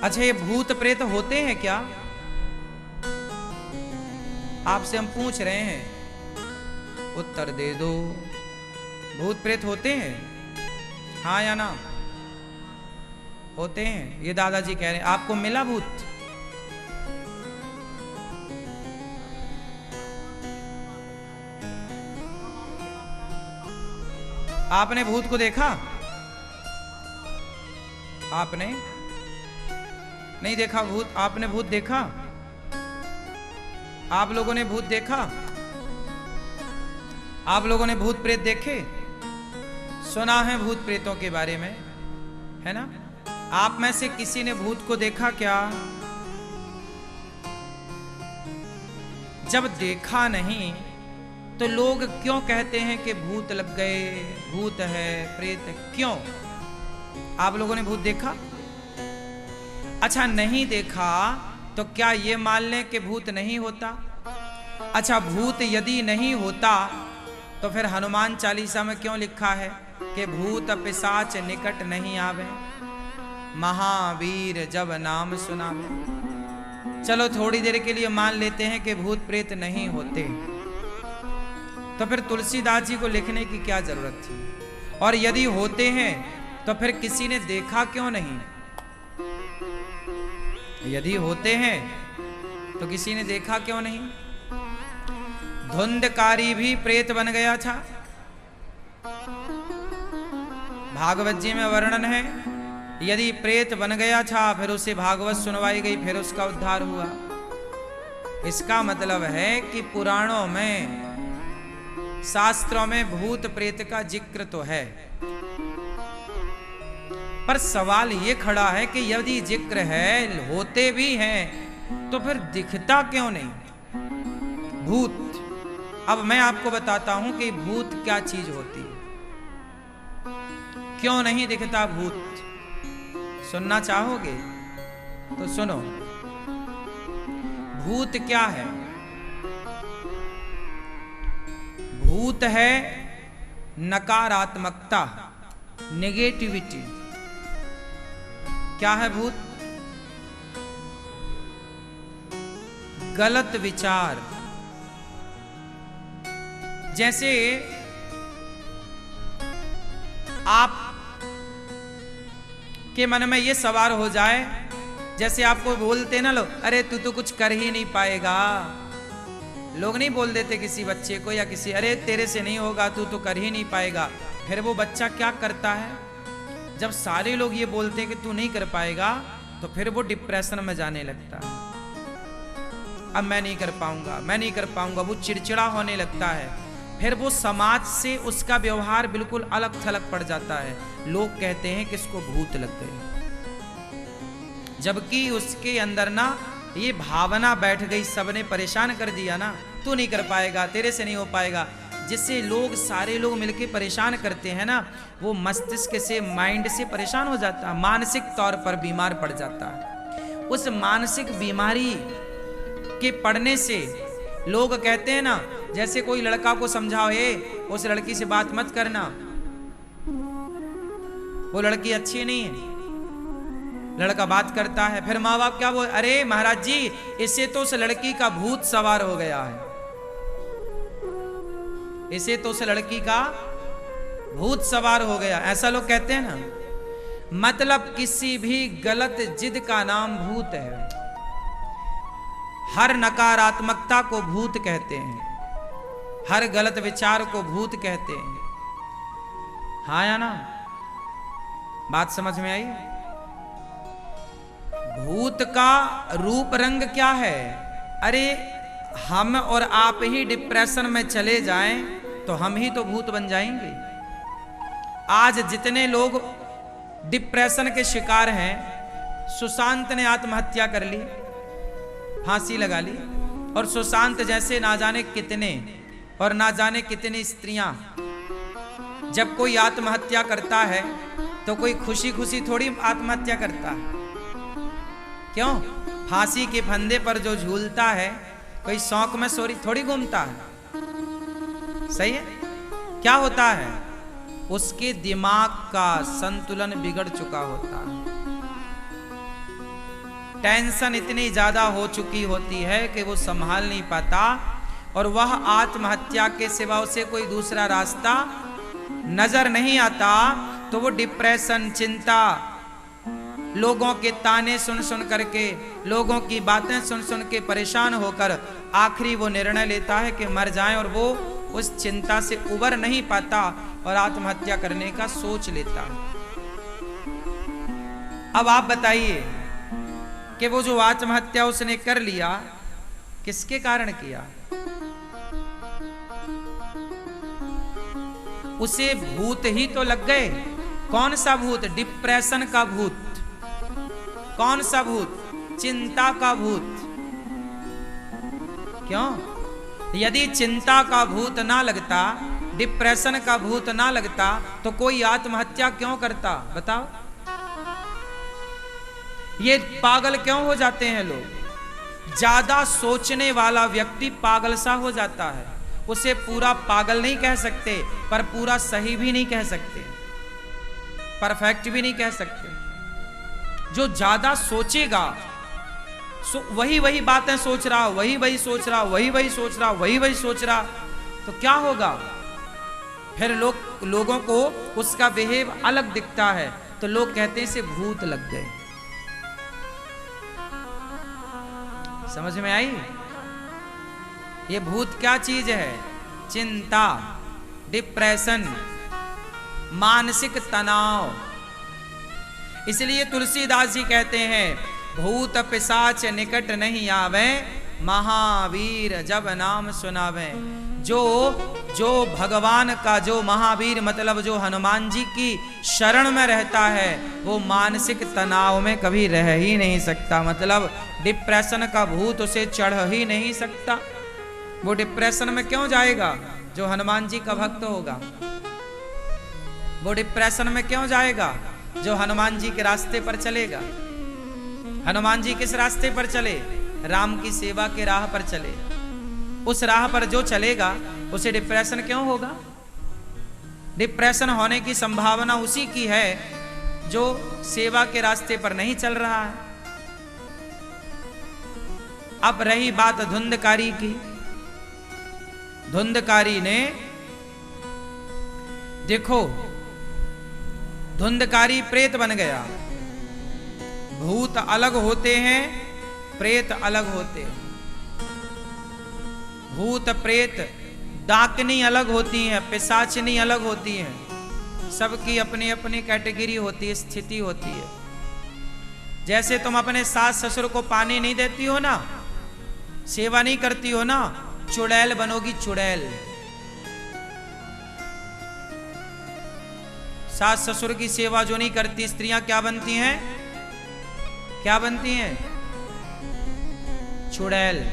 अच्छा, ये भूत प्रेत होते हैं क्या? आपसे हम पूछ रहे हैं, उत्तर दे दो। भूत प्रेत होते हैं, हाँ या ना? होते हैं, ये दादाजी कह रहे हैं। आपको मिला भूत? आपने भूत को देखा? आपने नहीं देखा भूत? आपने भूत देखा? आप लोगों ने भूत देखा? आप लोगों ने भूत प्रेत देखे? सुना है भूत प्रेतों के बारे में, है ना? आप में से किसी ने भूत को देखा क्या? जब देखा नहीं तो लोग क्यों कहते हैं कि भूत लग गए, भूत है, प्रेत है? क्यों? आप लोगों ने भूत देखा? अच्छा, नहीं देखा तो क्या ये मान लें कि भूत नहीं होता? अच्छा, भूत यदि नहीं होता तो फिर हनुमान चालीसा में क्यों लिखा है कि भूत पिशाच निकट नहीं आवे, महावीर जब नाम सुनावे? चलो थोड़ी देर के लिए मान लेते हैं कि भूत प्रेत नहीं होते, तो फिर तुलसीदास जी को लिखने की क्या जरूरत थी? और यदि होते हैं तो फिर किसी ने देखा क्यों नहीं? यदि होते हैं तो किसी ने देखा क्यों नहीं? धुंधकारी भी प्रेत बन गया था, भागवत जी में वर्णन है। यदि प्रेत बन गया था, फिर उसे भागवत सुनवाई गई, फिर उसका उद्धार हुआ। इसका मतलब है कि पुराणों में, शास्त्रों में भूत प्रेत का जिक्र तो है, पर सवाल ये खड़ा है कि यदि जिक्र है, होते भी हैं, तो फिर दिखता क्यों नहीं भूत? अब मैं आपको बताता हूं कि भूत क्या चीज होती है, क्यों नहीं दिखता भूत। सुनना चाहोगे तो सुनो। भूत क्या है? भूत है नकारात्मकता, नेगेटिविटी। क्या है भूत? गलत विचार। जैसे आप के मन में ये सवार हो जाए, जैसे आपको बोलते ना लोग, अरे तू तो कुछ कर ही नहीं पाएगा। लोग नहीं बोल देते किसी बच्चे को या किसी, अरे तेरे से नहीं होगा, तू तो कर ही नहीं पाएगा। फिर वो बच्चा क्या करता है? जब सारे लोग ये बोलते हैं कि तू नहीं कर पाएगा, तो फिर वो डिप्रेशन में जाने लगता है। अब मैं नहीं कर पाऊंगा, मैं नहीं कर पाऊंगा, वो चिड़चिड़ा होने लगता है। फिर वो समाज से उसका व्यवहार बिल्कुल अलग थलग पड़ जाता है। लोग कहते हैं कि इसको भूत लग गए, जबकि उसके अंदर ना ये भावना बैठ गई, सबने परेशान कर दिया ना, तू नहीं कर पाएगा, तेरे से नहीं हो पाएगा। जिससे लोग, सारे लोग मिलके परेशान करते हैं ना, वो मस्तिष्क से, माइंड से परेशान हो जाता है, मानसिक तौर पर बीमार पड़ जाता है। उस मानसिक बीमारी के पड़ने से लोग कहते हैं ना, जैसे कोई लड़का को समझाओ, उस लड़की से बात मत करना, वो लड़की अच्छी नहीं है। लड़का बात करता है, फिर माँ बाप क्या बोल, अरे महाराज जी, इससे तो उस लड़की का भूत सवार हो गया है, इसे तो उस लड़की का भूत सवार हो गया, ऐसा लोग कहते हैं ना। मतलब किसी भी गलत जिद का नाम भूत है। हर नकारात्मकता को भूत कहते हैं, हर गलत विचार को भूत कहते हैं। हाँ या ना? बात समझ में आई? भूत का रूप रंग क्या है? अरे हम और आप ही डिप्रेशन में चले जाएं तो हम ही तो भूत बन जाएंगे। आज जितने लोग डिप्रेशन के शिकार हैं, सुशांत ने आत्महत्या कर ली, फांसी लगा ली, और सुशांत जैसे ना जाने कितने और ना जाने कितनी स्त्रियां। जब कोई आत्महत्या करता है तो कोई खुशी खुशी थोड़ी आत्महत्या करता है। क्यों? फांसी के फंदे पर जो झूलता है, कोई शौक में सोरी थोड़ी घूमता है। सही है? क्या होता है? उसके दिमाग का संतुलन बिगड़ चुका होता है। टेंशन इतनी ज्यादा हो चुकी होती है कि वो संभाल नहीं पाता और वह आत्महत्या के सिवा उसे कोई दूसरा रास्ता नजर नहीं आता, तो वो डिप्रेशन, चिंता, लोगों के ताने सुन सुन करके, लोगों की बातें सुन सुन के परेशान होकर आखिरी वो निर्णय लेता है कि मर जाए, और वो उस चिंता से उबर नहीं पाता और आत्महत्या करने का सोच लेता है। अब आप बताइए कि वो जो आत्महत्या उसने कर लिया, किसके कारण किया? उसे भूत ही तो लग गए। कौन सा भूत? डिप्रेशन का भूत। कौन सा भूत? चिंता का भूत। क्यों? यदि चिंता का भूत ना लगता, डिप्रेशन का भूत ना लगता, तो कोई आत्महत्या क्यों करता? बताओ। ये पागल क्यों हो जाते हैं लोग? ज्यादा सोचने वाला व्यक्ति पागल सा हो जाता है। उसे पूरा पागल नहीं कह सकते, पर पूरा सही भी नहीं कह सकते, परफेक्ट भी नहीं कह सकते। जो ज्यादा सोचेगा, वही वही बातें सोच रहा, वही वही सोच रहा, वही वही सोच रहा, वही वही सोच रहा, तो क्या होगा? फिर लोगों को उसका बिहेव अलग दिखता है, तो लोग कहते हैं इसे भूत लग गए। समझ में आई? ये भूत क्या चीज है? चिंता, डिप्रेशन, मानसिक तनाव। इसलिए तुलसीदास जी कहते हैं, भूत पिशाच निकट नहीं आवे, महावीर जब नाम सुनावे। जो भगवान का, जो महावीर मतलब जो हनुमान जी की शरण में रहता है, वो मानसिक तनाव में कभी रह ही नहीं सकता। मतलब डिप्रेशन का भूत उसे चढ़ ही नहीं सकता। वो डिप्रेशन में क्यों जाएगा? जो हनुमान जी का भक्त होगा। वो डिप्रेशन में क्यों जाएगा? जो हनुमान जी के रास्ते पर चलेगा। हनुमान जी किस रास्ते पर चले? राम की सेवा के राह पर चले। उस राह पर जो चलेगा उसे डिप्रेशन क्यों होगा? डिप्रेशन होने की संभावना उसी की है जो सेवा के रास्ते पर नहीं चल रहा है। अब रही बात धुंधकारी की। धुंधकारी ने, देखो, धुंधकारी प्रेत बन गया। भूत अलग होते हैं, प्रेत अलग होते हैं। भूत प्रेत डाकनी अलग होती हैं, पिशाचनी अलग होती हैं। सबकी अपनी अपनी कैटेगरी होती है, स्थिति होती है। जैसे तुम अपने सास ससुर को पानी नहीं देती हो ना, सेवा नहीं करती हो ना, चुड़ैल बनोगी, चुड़ैल। सास ससुर की सेवा जो नहीं करती स्त्रियां क्या बनती हैं? क्या बनती हैं? चुड़ैल।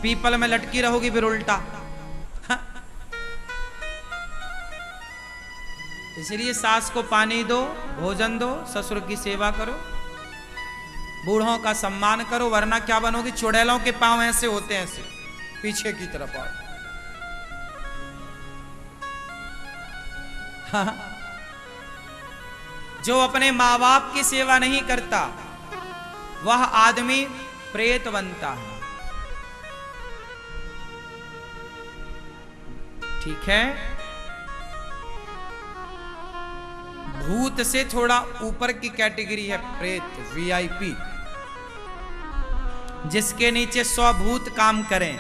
पीपल में लटकी रहोगी फिर उल्टा। इसलिए सास को पानी दो, भोजन दो, ससुर की सेवा करो, बूढ़ों का सम्मान करो, वरना क्या बनोगी? चुड़ैलों के पांव ऐसे होते हैं, ऐसे पीछे की तरफ आओ। जो अपने माँ बाप की सेवा नहीं करता वह आदमी प्रेत बनता है। ठीक है? भूत से थोड़ा ऊपर की कैटेगरी है प्रेत, वीआईपी, जिसके नीचे 100 भूत काम करें।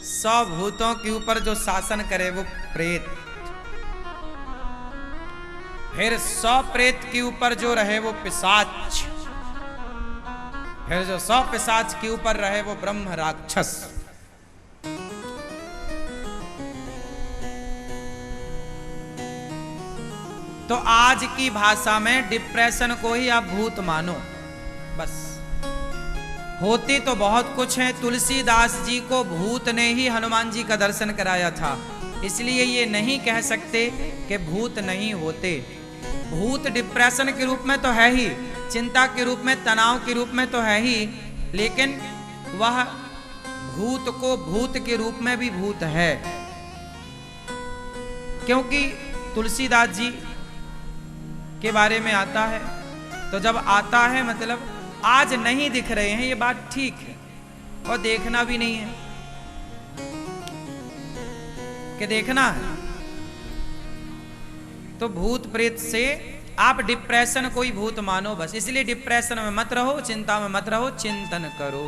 100 भूतों के ऊपर जो शासन करे वो प्रेत। फिर 100 प्रेत के ऊपर जो रहे वो पिशाच। फिर जो 100 पिशाच के ऊपर रहे वो ब्रह्म राक्षस। तो आज की भाषा में डिप्रेशन को ही आप भूत मानो बस। होते तो बहुत कुछ है। तुलसीदास जी को भूत ने ही हनुमान जी का दर्शन कराया था, इसलिए ये नहीं कह सकते कि भूत नहीं होते। भूत डिप्रेशन के रूप में तो है ही, चिंता के रूप में, तनाव के रूप में तो है ही, लेकिन वह भूत को भूत के रूप में भी भूत है। क्योंकि तुलसीदास जी के बारे में आता है तो जब आता है मतलब आज नहीं दिख रहे हैं, ये बात ठीक है, और देखना भी नहीं है कि देखना है। तो भूत प्रेत से आप डिप्रेशन कोई भूत मानो बस, इसलिए डिप्रेशन में मत रहो, चिंता में मत रहो, चिंतन करो।